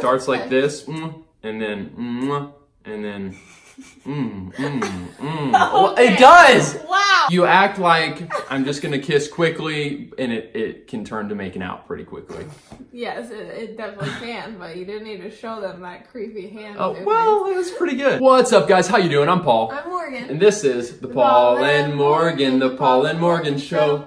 starts like this, and then, and then, Okay. It does! Wow! You act like I'm just gonna kiss quickly, and it can turn to making out pretty quickly. Yes, it definitely can, but you didn't need to show them that creepy hand Oh, movement. well, it was pretty good. What's up, guys? How you doing? I'm Paul. I'm Morgan. And this is the Paul and Morgan, the Paul and Morgan Show.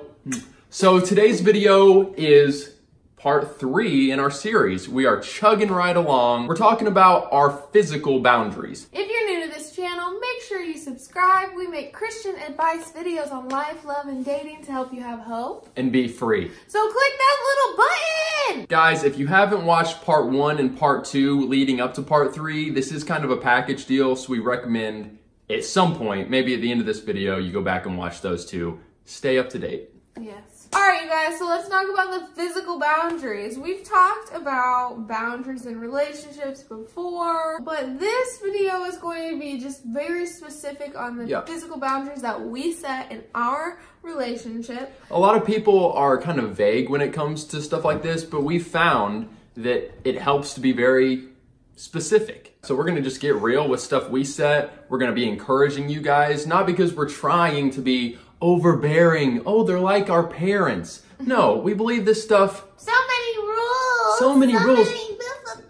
So today's video is part 3 in our series. We are chugging right along. We're talking about our physical boundaries. If you're new to this channel, make sure you subscribe. We make Christian advice videos on life, love, and dating to help you have hope. And be free. So click that little button! Guys, if you haven't watched part 1 and part 2 leading up to part 3, this is kind of a package deal, so we recommend at some point, maybe at the end of this video, you go back and watch those two. Stay up to date. Yes. Alright, you guys, so let's talk about the physical boundaries. We've talked about boundaries in relationships before, but this video is going to be just very specific on the physical boundaries that we set in our relationship. A lot of people are kind of vague when it comes to stuff like this, but we found that it helps to be very specific. So we're going to just get real with stuff we set. We're going to be encouraging you guys, not because we're trying to be overbearing. Oh, they're like our parents. No, we believe this stuff. So many rules. So many rules.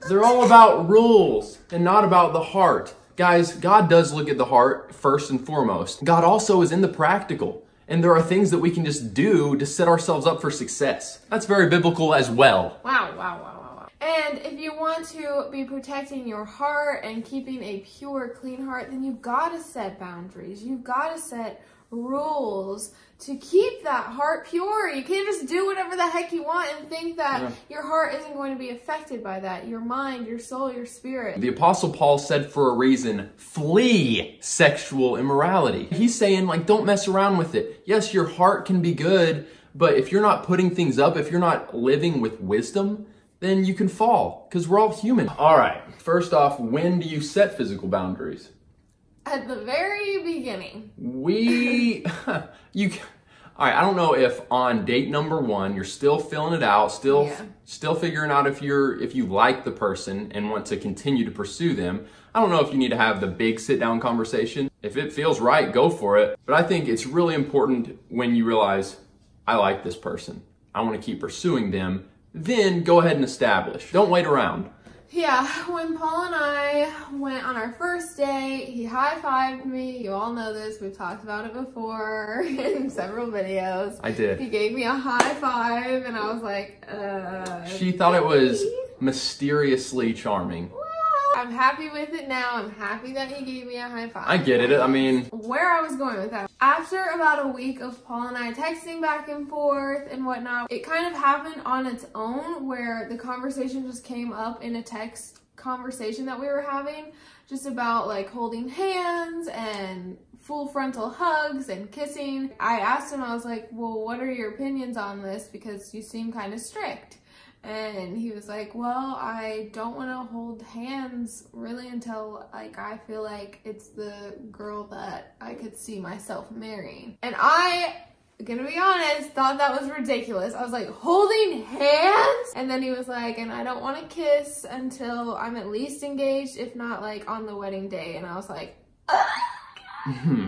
They're all about rules and not about the heart. Guys, God does look at the heart first and foremost. God also is in the practical. And there are things that we can just do to set ourselves up for success. That's very biblical as well. Wow. And if you want to be protecting your heart and keeping a pure, clean heart, then you've got to set boundaries. You've got to set rules to keep that heart pure. You can't just do whatever the heck you want and think that your heart isn't going to be affected by that. Your mind, your soul, your spirit. The Apostle Paul said for a reason, flee sexual immorality. He's saying, like, don't mess around with it. Yes, your heart can be good, but if you're not putting things up, if you're not living with wisdom, then you can fall, because we're all human. All right, first off, when do you set physical boundaries? At the very beginning. All right, I don't know if on date number 1, you're still filling it out, still figuring out if you like the person and want to continue to pursue them. I don't know if you need to have the big sit-down conversation. If it feels right, go for it. But I think it's really important when you realize, I like this person. I want to keep pursuing them. Then go ahead and establish. Don't wait around. Yeah, when Paul and I went on our first date, he high-fived me. You all know this. We've talked about it before in several videos. I did. He gave me a high five, and I was like, She thought it was mysteriously charming. I'm happy with it now. I'm happy that he gave me a high five. I get it. I mean, where I was going with that. After about a week of Paul and I texting back and forth and whatnot, it kind of happened on its own where the conversation just came up in a text conversation that we were having, just about like holding hands and full frontal hugs and kissing. I asked him, I was like, well, what are your opinions on this? Because you seem kind of strict. And he was like, well, I don't want to hold hands really until like I feel like it's the girl that I could see myself marrying. And I, gonna be honest, thought that was ridiculous. I was like, holding hands? And then he was like, and I don't want to kiss until I'm at least engaged, if not like on the wedding day. And I was like,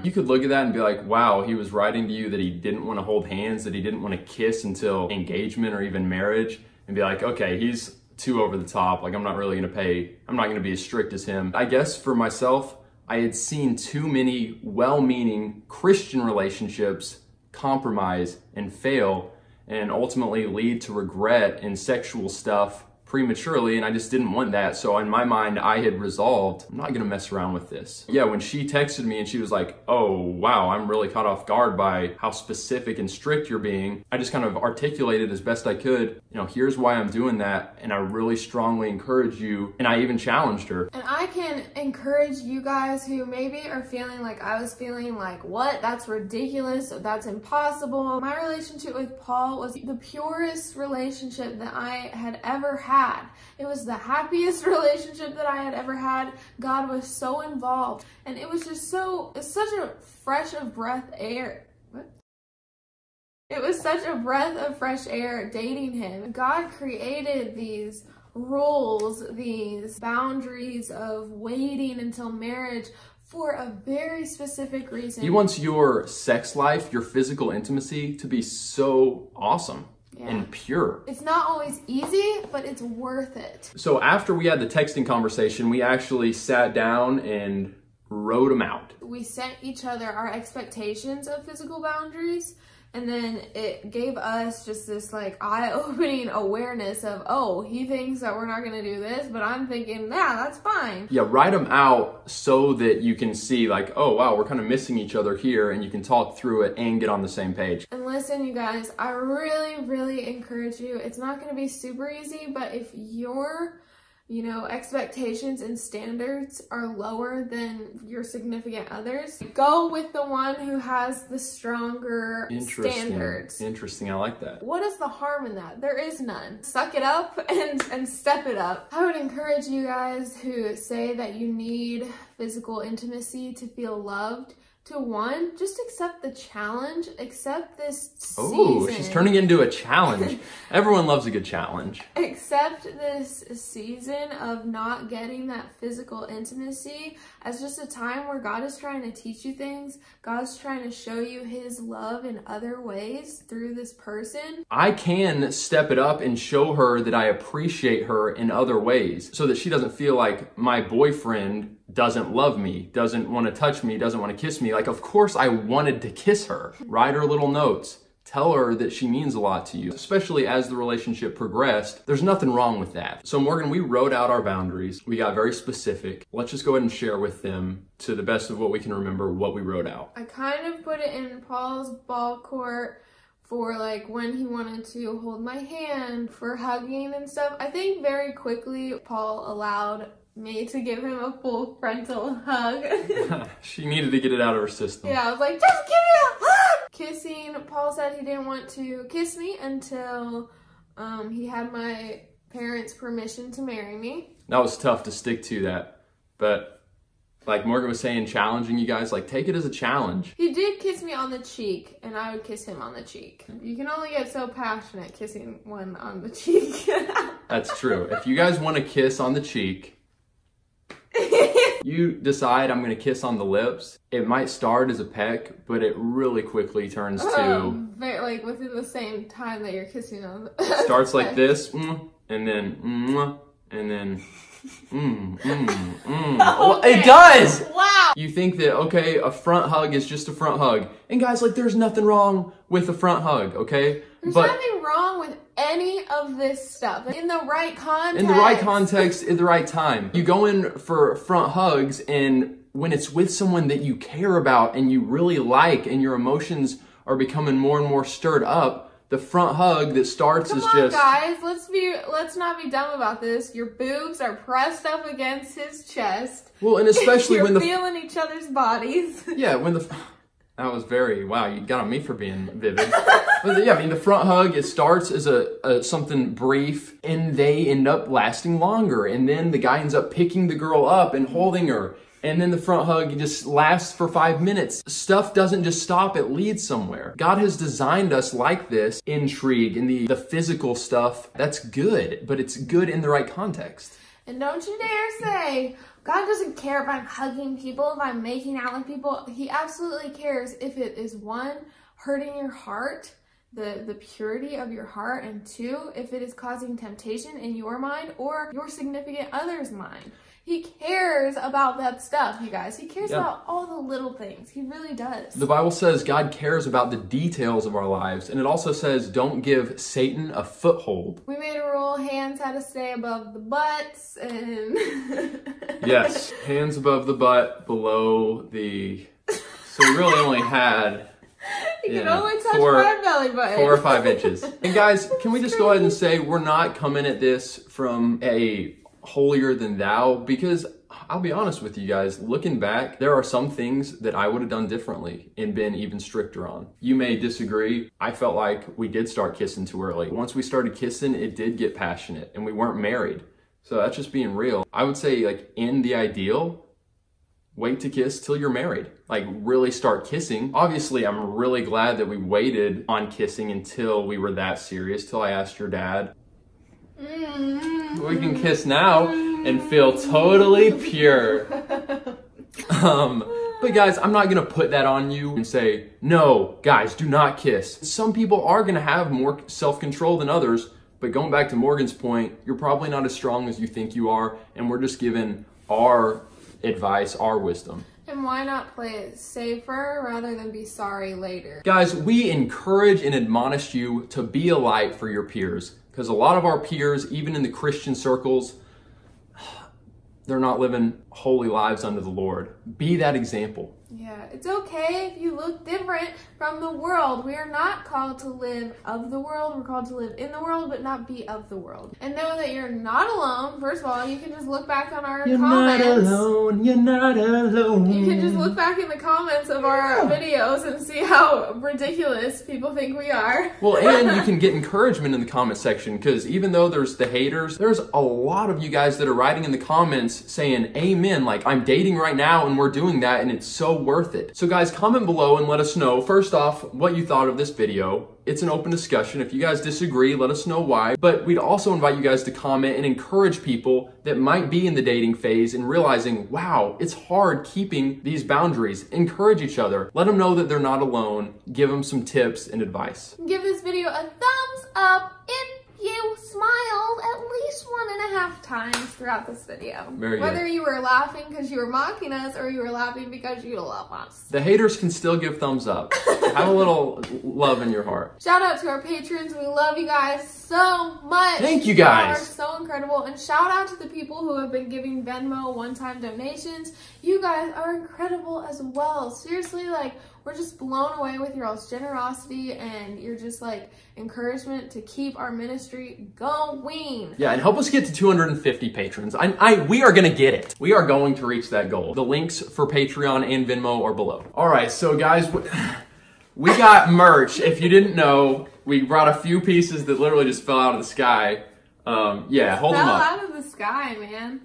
You could look at that and be like, wow, he was writing to you that he didn't want to hold hands, that he didn't want to kiss until engagement or even marriage. And be like, okay, he's too over the top. Like, I'm not going to be as strict as him. I guess for myself, I had seen too many well-meaning Christian relationships compromise and fail and ultimately lead to regret and sexual stuff prematurely, and I just didn't want that. So in my mind, I had resolved, I'm not gonna mess around with this. Yeah, when she texted me and she was like, oh, wow, I'm really caught off guard by how specific and strict you're being, I just kind of articulated as best I could, you know, here's why I'm doing that, and I really strongly encourage you, and I even challenged her. And I can encourage you guys who maybe are feeling like I was feeling like, what? That's ridiculous. That's impossible. My relationship with Paul was the purest relationship that I had ever had. It was the happiest relationship that I had ever had. God was so involved, and it was just it's such a fresh of breath air. What? It was such a breath of fresh air dating him. God created these rules, these boundaries of waiting until marriage for a very specific reason. He wants your sex life, your physical intimacy to be so awesome. Yeah. And pure. It's not always easy, but it's worth it. So after we had the texting conversation, we actually sat down and wrote them out. We sent each other our expectations of physical boundaries, and then it gave us just this like eye-opening awareness of, oh, he thinks that we're not gonna do this, but I'm thinking, yeah, that's fine. Yeah, write them out so that you can see like, oh wow, we're kind of missing each other here, and you can talk through it and get on the same page. And listen, you guys, I really, really encourage you. It's not gonna be super easy, but if your expectations and standards are lower than your significant others, go with the one who has the stronger standards. Interesting, I like that. What is the harm in that? There is none. Suck it up and step it up. I would encourage you guys who say that you need physical intimacy to feel loved to one, just accept the challenge, accept this season. Oh, she's turning into a challenge. Everyone loves a good challenge. Accept this season of not getting that physical intimacy as just a time where God is trying to teach you things. God's trying to show you his love in other ways through this person. I can step it up and show her that I appreciate her in other ways so that she doesn't feel like my boyfriend doesn't love me, doesn't want to touch me, doesn't want to kiss me. Like, of course I wanted to kiss her. Write her little notes. Tell her that she means a lot to you, especially as the relationship progressed. There's nothing wrong with that. So Morgan, we wrote out our boundaries. We got very specific. Let's just go ahead and share with them, to the best of what we can remember, what we wrote out. I kind of put it in Paul's ball court for like when he wanted to hold my hand, for hugging and stuff. I think very quickly Paul allowed me to give him a full frontal hug. She needed to get it out of her system. Yeah, I was like, just give me a hug! Kissing, Paul said he didn't want to kiss me until he had my parents' permission to marry me. That was tough to stick to that. But like Morgan was saying, challenging you guys, like take it as a challenge. He did kiss me on the cheek, and I would kiss him on the cheek. You can only get so passionate kissing one on the cheek. That's true. If you guys want to kiss on the cheek, you decide I'm going to kiss on the lips. It might start as a peck, but it really quickly turns to... like within the same time that you're kissing on the... Starts like this, and then, and then... Well, it does! Wow! You think that, okay, a front hug is just a front hug. And guys, like, there's nothing wrong with a front hug, okay? There's nothing wrong with any of this stuff. In the right context. In the right context, at the right time. You go in for front hugs, and when it's with someone that you care about and you really like, and your emotions are becoming more and more stirred up, the front hug that starts is just... guys, let's not be dumb about this. Your boobs are pressed up against his chest. Well, and especially when you're feeling each other's bodies. Yeah, when the... That was very... Wow, you got on me for being vivid. But yeah, I mean, the front hug, it starts as a something brief, and they end up lasting longer. And then the guy ends up picking the girl up and holding her. And then the front hug just lasts for 5 minutes. Stuff doesn't just stop, it leads somewhere. God has designed us like this. Intrigue and the physical stuff, that's good, but it's good in the right context. And don't you dare say, God doesn't care if I'm hugging people, if I'm making out with people. He absolutely cares if it is one, hurting your heart, the purity of your heart, and two, if it is causing temptation in your mind or your significant other's mind. He cares about that stuff, you guys. He cares about all the little things. He really does. The Bible says God cares about the details of our lives. And it also says don't give Satan a foothold. We made a rule, hands had to stay above the butts. And yes, hands above the butt, below the... So we really only had... You can only touch my belly button. 4 or 5 inches. And guys, can we just go ahead and say we're not coming at this from a holier than thou, because I'll be honest with you guys, looking back, there are some things that I would have done differently and been even stricter on. You may disagree. I felt like we did start kissing too early. Once we started kissing, it did get passionate and we weren't married. So that's just being real. I would say, like, in the ideal, wait to kiss till you're married. Like, really start kissing. Obviously, I'm really glad that we waited on kissing until we were that serious, till I asked your dad. We can kiss now and feel totally pure. But guys, I'm not gonna put that on you and say, no, guys, do not kiss. Some people are gonna have more self-control than others, but going back to Morgan's point, you're probably not as strong as you think you are, and we're just giving our advice, our wisdom. And why not play it safer rather than be sorry later? Guys, we encourage and admonish you to be a light for your peers, because a lot of our peers, even in the Christian circles, they're not living holy lives unto the Lord. Be that example. Yeah, it's okay if you look different from the world. We are not called to live of the world. We're called to live in the world, but not be of the world. And know that you're not alone. First of all, you can just look back on our comments. You're not alone. You're not alone. You can just look back in the comments of our videos and see how ridiculous people think we are. Well, and you can get encouragement in the comment section, because even though there's the haters, there's a lot of you guys that are writing in the comments saying, amen, like I'm dating right now and we're doing that and it's so worth it. So guys, comment below and let us know, first off, what you thought of this video. It's an open discussion. If you guys disagree, let us know why. But we'd also invite you guys to comment and encourage people that might be in the dating phase and realizing, wow, it's hard keeping these boundaries. Encourage each other. Let them know that they're not alone. Give them some tips and advice. Give this video a thumbs up if you smiled at least 1.5 times throughout this video. Very good. Whether you were laughing because you were mocking us or you were laughing because you love us. The haters can still give thumbs up. Have a little love in your heart. Shout out to our patrons. We love you guys so much. Thank you guys. You are so incredible. And shout out to the people who have been giving Venmo one-time donations. You guys are incredible as well. Seriously, like, we're just blown away with your all's generosity and your just like encouragement to keep our ministry going. Yeah, and help us get to 250 patrons. We are gonna get it. We are going to reach that goal. The links for Patreon and Venmo are below. All right, so guys, we got merch. If you didn't know, we brought a few pieces that literally just fell out of the sky. Yeah, hold them up. Fell out of the sky, man.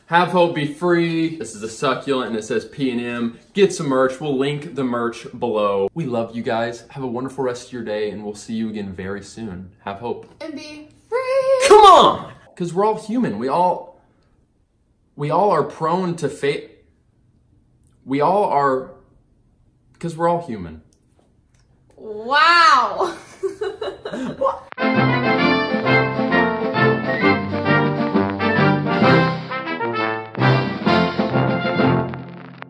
Have hope, be free. This is a succulent and it says P&M. Get some merch. We'll link the merch below. We love you guys. Have a wonderful rest of your day and we'll see you again very soon. Have hope. And be free. Come on! Because we're all human. We all are prone to fate. We all are, because we're all human. Wow. What?